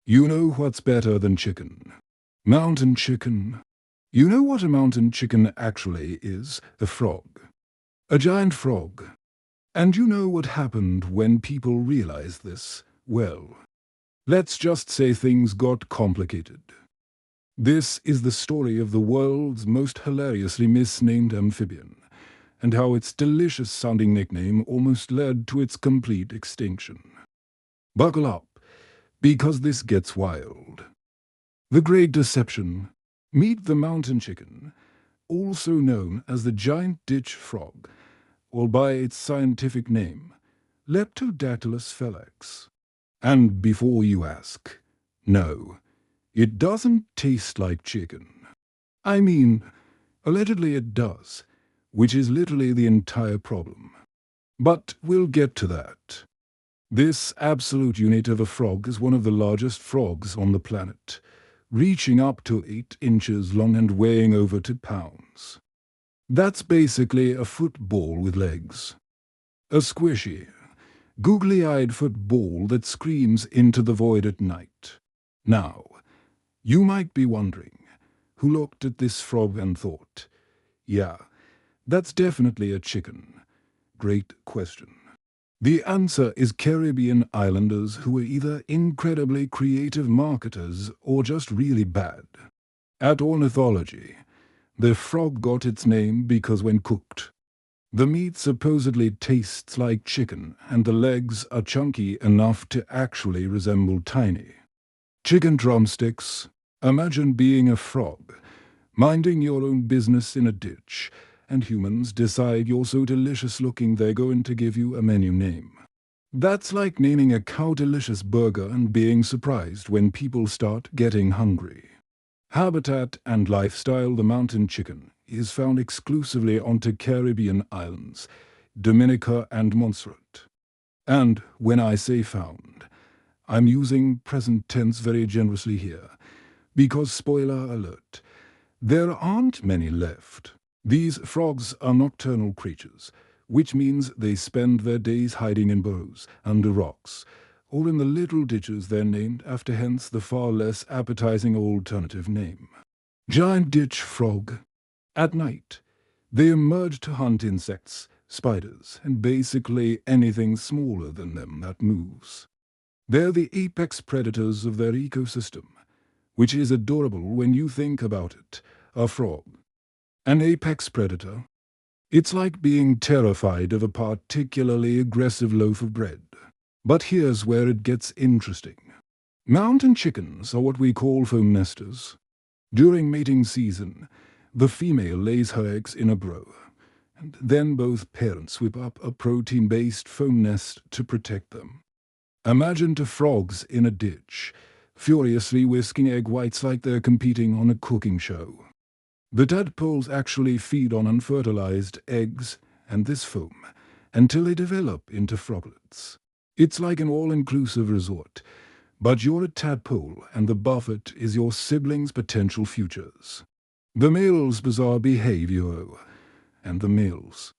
You know what's better than chicken? Mountain chicken. You know what a mountain chicken actually is? A frog. A giant frog. And you know what happened when people realized this? Well, let's just say things got complicated. This is the story of the world's most hilariously misnamed amphibian, and how its delicious-sounding nickname almost led to its complete extinction. Buckle up, because this gets wild. The Great Deception. Meet the mountain chicken, also known as the giant ditch frog, or by its scientific name, Leptodactylus fallax. And before you ask, no, it doesn't taste like chicken. I mean, allegedly it does, which is literally the entire problem. But we'll get to that. This absolute unit of a frog is one of the largest frogs on the planet, reaching up to 8 inches long and weighing over 2 pounds. That's basically a football with legs. A squishy, googly-eyed football that screams into the void at night. Now, you might be wondering, who looked at this frog and thought, yeah, that's definitely a chicken. Great question. The answer is Caribbean islanders who were either incredibly creative marketers or just really bad. At ornithology, the frog got its name because when cooked, the meat supposedly tastes like chicken and the legs are chunky enough to actually resemble tiny chicken drumsticks. Imagine being a frog, minding your own business in a ditch, and humans decide you're so delicious looking they're going to give you a menu name. That's like naming a cow delicious burger and being surprised when people start getting hungry. Habitat and lifestyle. The mountain chicken is found exclusively onto Caribbean islands, Dominica and Montserrat. And when I say found, I'm using present tense very generously here, because spoiler alert, there aren't many left. These frogs are nocturnal creatures, which means they spend their days hiding in burrows, under rocks, or in the little ditches they're named after, hence the far less appetizing alternative name. Giant ditch frog. At night, they emerge to hunt insects, spiders, and basically anything smaller than them that moves. They're the apex predators of their ecosystem, which is adorable when you think about it. A frog, an apex predator. It's like being terrified of a particularly aggressive loaf of bread. But here's where it gets interesting. Mountain chickens are what we call foam nesters. During mating season, the female lays her eggs in a burrow, and then both parents whip up a protein-based foam nest to protect them. Imagine 2 frogs in a ditch, furiously whisking egg whites like they're competing on a cooking show. The tadpoles actually feed on unfertilized eggs and this foam until they develop into froglets. It's like an all-inclusive resort, but you're a tadpole and the buffet is your siblings' potential futures. The male's bizarre behavior, and the males.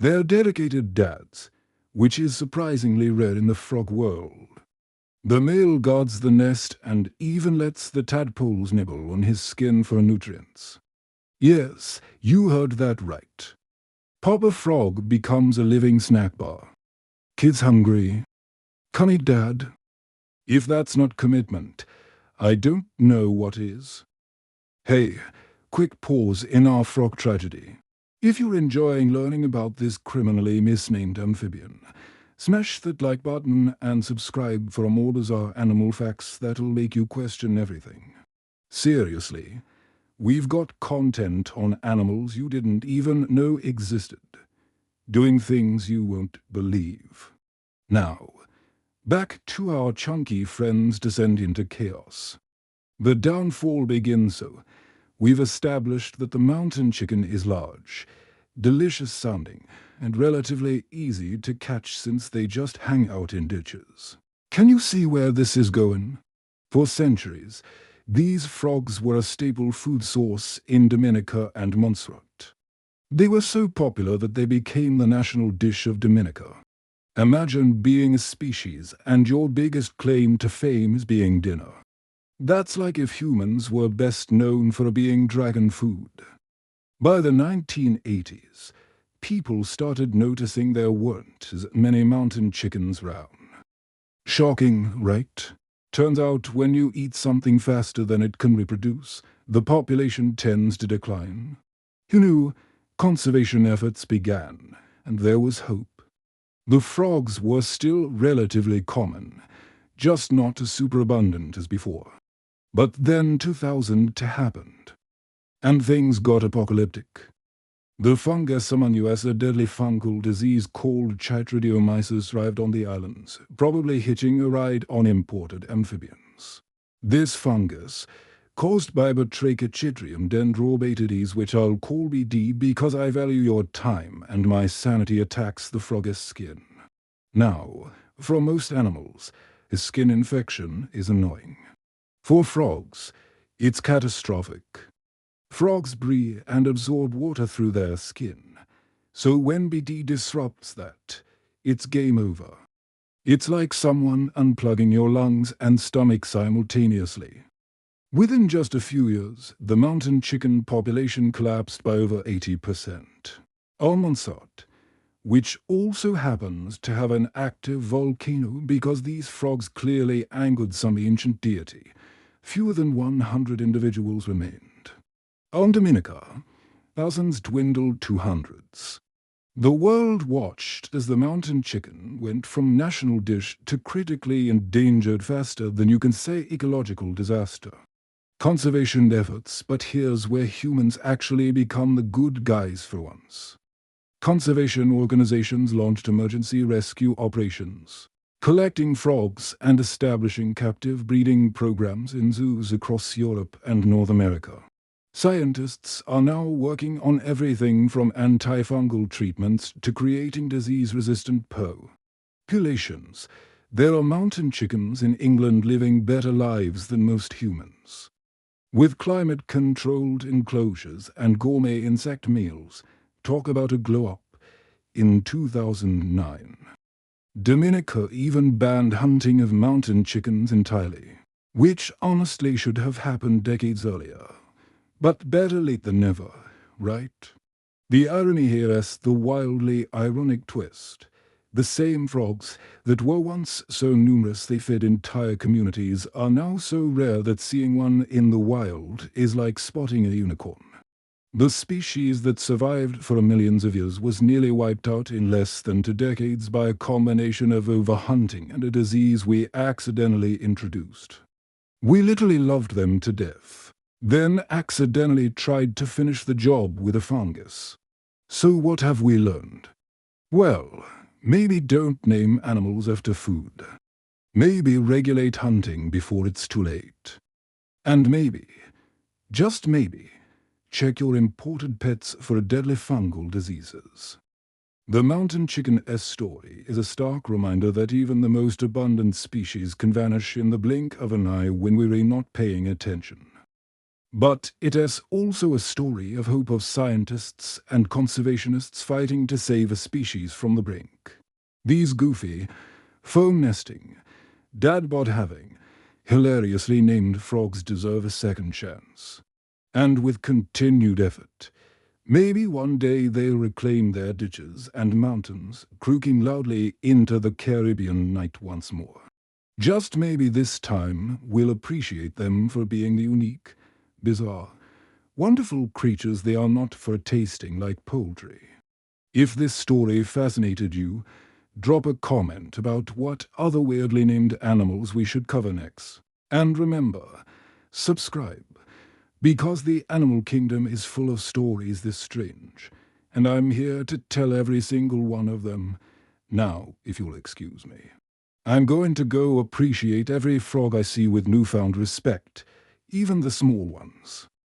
They're dedicated dads, which is surprisingly rare in the frog world. The male guards the nest and even lets the tadpoles nibble on his skin for nutrients. Yes, you heard that right. Papa Frog becomes a living snack bar. Kids hungry? Come eat, Dad. If that's not commitment, I don't know what is. Hey, quick pause in our frog tragedy. If you're enjoying learning about this criminally misnamed amphibian, smash that like button and subscribe for more bizarre animal facts that'll make you question everything. Seriously. We've got content on animals you didn't even know existed, doing things you won't believe. Now, back to our chunky friend's descent into chaos. The downfall begins so. We've established that the mountain chicken is large, delicious sounding, and relatively easy to catch since they just hang out in ditches. Can you see where this is going? For centuries, these frogs were a staple food source in Dominica and Montserrat. They were so popular that they became the national dish of Dominica. Imagine being a species and your biggest claim to fame is being dinner. That's like if humans were best known for being dragon food. By the 1980s, people started noticing there weren't as many mountain chickens round. Shocking, right? Turns out when you eat something faster than it can reproduce, the population tends to decline. Who knew? Conservation efforts began, and there was hope. The frogs were still relatively common, just not as superabundant as before. But then 2000 happened, and things got apocalyptic. The fungus among us, a deadly fungal disease called chytridiomyces, arrived on the islands, probably hitching a ride on imported amphibians. This fungus, caused by Batrachochytrium dendrobatides, which I'll call BD because I value your time and my sanity, attacks the frog's skin. Now, for most animals, a skin infection is annoying. For frogs, it's catastrophic. Frogs breathe and absorb water through their skin, so when BD disrupts that, it's game over. It's like someone unplugging your lungs and stomach simultaneously. Within just a few years, the mountain chicken population collapsed by over 80%. Almansart, which also happens to have an active volcano because these frogs clearly angered some ancient deity, fewer than 100 individuals remained. On Dominica, thousands dwindled to hundreds. The world watched as the mountain chicken went from national dish to critically endangered faster than you can say ecological disaster. Conservation efforts, but here's where humans actually become the good guys for once. Conservation organizations launched emergency rescue operations, collecting frogs and establishing captive breeding programs in zoos across Europe and North America. Scientists are now working on everything from antifungal treatments to creating disease-resistant populations. There are mountain chickens in England living better lives than most humans. With climate-controlled enclosures and gourmet insect meals, talk about a glow-up. In 2009, Dominica even banned hunting of mountain chickens entirely, which honestly should have happened decades earlier. But better late than never, right? The irony here is the wildly ironic twist. The same frogs that were once so numerous they fed entire communities are now so rare that seeing one in the wild is like spotting a unicorn. The species that survived for millions of years was nearly wiped out in less than 2 decades by a combination of overhunting and a disease we accidentally introduced. We literally loved them to death, then accidentally tried to finish the job with a fungus. So what have we learned? Well, maybe don't name animals after food. Maybe regulate hunting before it's too late. And maybe, just maybe, check your imported pets for deadly fungal diseases. The mountain chicken's story is a stark reminder that even the most abundant species can vanish in the blink of an eye when we're not paying attention. But it is also a story of hope of scientists and conservationists fighting to save a species from the brink. These goofy, foam-nesting, dad-bod-having, hilariously named frogs deserve a second chance. And with continued effort, maybe one day they'll reclaim their ditches and mountains, croaking loudly into the Caribbean night once more. Just maybe this time we'll appreciate them for being the unique, bizarre, wonderful creatures they are, not for tasting like poultry. If this story fascinated you, drop a comment about what other weirdly named animals we should cover next. And remember, subscribe, because the animal kingdom is full of stories this strange, and I'm here to tell every single one of them. Now, if you'll excuse me. I'm going to go appreciate every frog I see with newfound respect, even the small ones.